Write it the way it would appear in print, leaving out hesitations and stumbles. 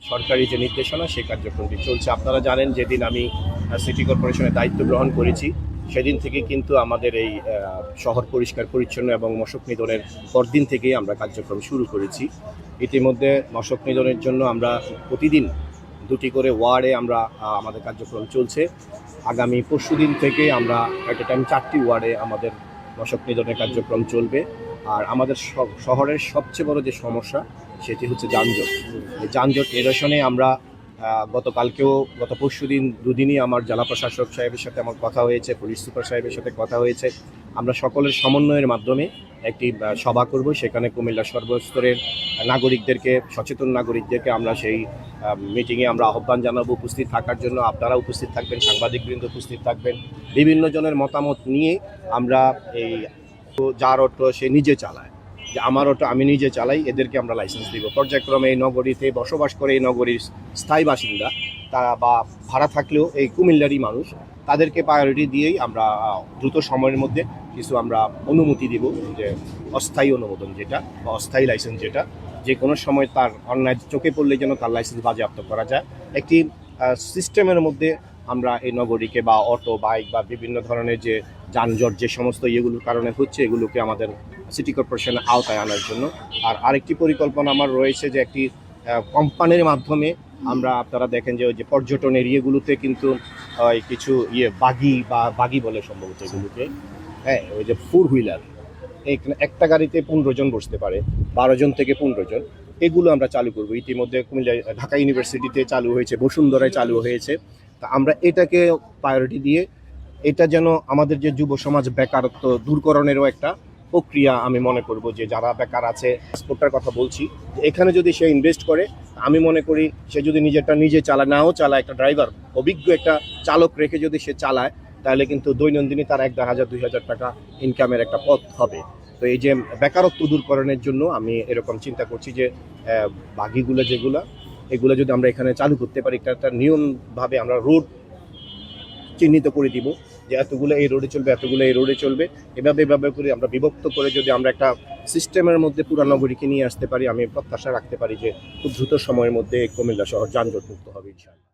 সরকারি যে নির্দেশনা সেই কার্যক্রমটি চলছে। আপনারা জানেন যেদিন আমি সিটি কর্পোরেশনের দায়িত্ব গ্রহণ করেছি সেদিন থেকে কিন্তু আমাদের এই শহর পরিষ্কার পরিচ্ছন্ন এবং মশক নিধনের পরদিন থেকেই আমরা কার্যক্রম শুরু করেছি। ইতিমধ্যে মশক নিধনের জন্য আমরা প্রতিদিন 2টি করে ওয়ার্ডে আমরা আমাদের কার্যক্রম চলছে। আগামী পরশুদিন থেকে আমরা একটা টাইম 4টি ওয়ার্ডে আমাদের মশক নিধনের কার্যক্রম চলবে। আর আমাদের শহরের সবচেয়ে বড় যে সমস্যা সেটি হচ্ছে যানজট। এই যানজট নিরসনে আমরা গত পরশুদিন দুদিনই আমার জেলা প্রশাসক সাহেবের সাথে আমার কথা হয়েছে, পুলিশ সুপার সাহেবের সাথে কথা হয়েছে। আমরা সকলের সমন্বয়ের মাধ্যমে একটি সভা করব। সেখানে কুমিল্লার সর্বস্তরের নাগরিকদেরকে, সচেতন নাগরিকদেরকে আমরা সেই মিটিংয়ে আমরা আহ্বান জানাবো উপস্থিত থাকার জন্য। আপনারা উপস্থিত থাকবেন, সাংবাদিকবৃন্দ উপস্থিত থাকবেন। বিভিন্ন জনের মতামত নিয়ে আমরা এই যার অটো সে নিজে চালায়, যে আমার অটো আমি নিজে চালাই, এদেরকে আমরা লাইসেন্স দিব। পর্যায়ক্রমে এই নগরীতে বসবাস করে এই নগরীর স্থায়ী বাসিন্দা তারা বা ভাড়া থাকলেও এই কুমিল্লারই মানুষ, তাদেরকে প্রায়োরিটি দিয়েই আমরা দ্রুত সময়ের মধ্যে কিছু আমরা অনুমতি দিব, যে অস্থায়ী অনুমোদন যেটা বা অস্থায়ী লাইসেন্স যেটা, যে কোনো সময় তার অন্যায় চোখে পড়লে যেন তার লাইসেন্স বাজেয়াপ্ত করা যায়। একটি সিস্টেমের মধ্যে আমরা এই নগরীকে বা অটো, বাইক বা বিভিন্ন ধরনের যে যানজট যে সমস্ত ইয়েগুলোর কারণে হচ্ছে এগুলোকে আমাদের সিটি কর্পোরেশনের আওতায় আনার জন্য। আর আরেকটি পরিকল্পনা আমার রয়েছে যে একটি কোম্পানির মাধ্যমে আমরা, আপনারা দেখেন যে ওই যে পর্যটন এরিয়াগুলোতে কিন্তু কিছু বাগি বলে সম্ভবত এগুলোকে, হ্যাঁ, ওই যে 4 হুইলার, একটা গাড়িতে 15 জন বসতে পারে, 12 জন থেকে 15 জন, এগুলো আমরা চালু করব। ইতিমধ্যে ঢাকা ইউনিভার্সিটিতে চালু হয়েছে, বসুন্ধরায় চালু হয়েছে। তা আমরা এটাকে প্রায়োরিটি দিয়ে এটা যেন আমাদের যে যুব সমাজ বেকারত্ব দূরকরণেরও একটা প্রক্রিয়া আমি মনে করব, যে যারা বেকার আছে, পাসপোর্টটার কথা বলছি, এখানে যদি সে ইনভেস্ট করে, আমি মনে করি সে যদি নিজেরটা নিজে চালায়, একটা ড্রাইভার, অভিজ্ঞ একটা চালক রেখে যদি সে চালায়, তাহলে কিন্তু দৈনন্দিনই তার 1,000-2,000 টাকা ইনকামের একটা পথ হবে। তো এই যে বেকারত্ব দূরকরণের জন্য আমি এরকম চিন্তা করছি যে বাগিগুলো এগুলো যদি আমরা এখানে চালু করতে পারি, একটা নিয়মভাবে আমরা রোড চিহ্নিত করে দিব যে এতগুলো এই রোডে চলবে, এতগুলো এই রোডে চলবে, এভাবে করে আমরা বিভক্ত করে যদি আমরা একটা সিস্টেমের মধ্যে পুরো নগরীকে নিয়ে আসতে পারি, আমি প্রত্যাশা রাখতে পারি যে খুব দ্রুত সময়ের মধ্যে কুমিল্লা শহর যানজট মুক্ত হবে ইনশাআল্লাহ।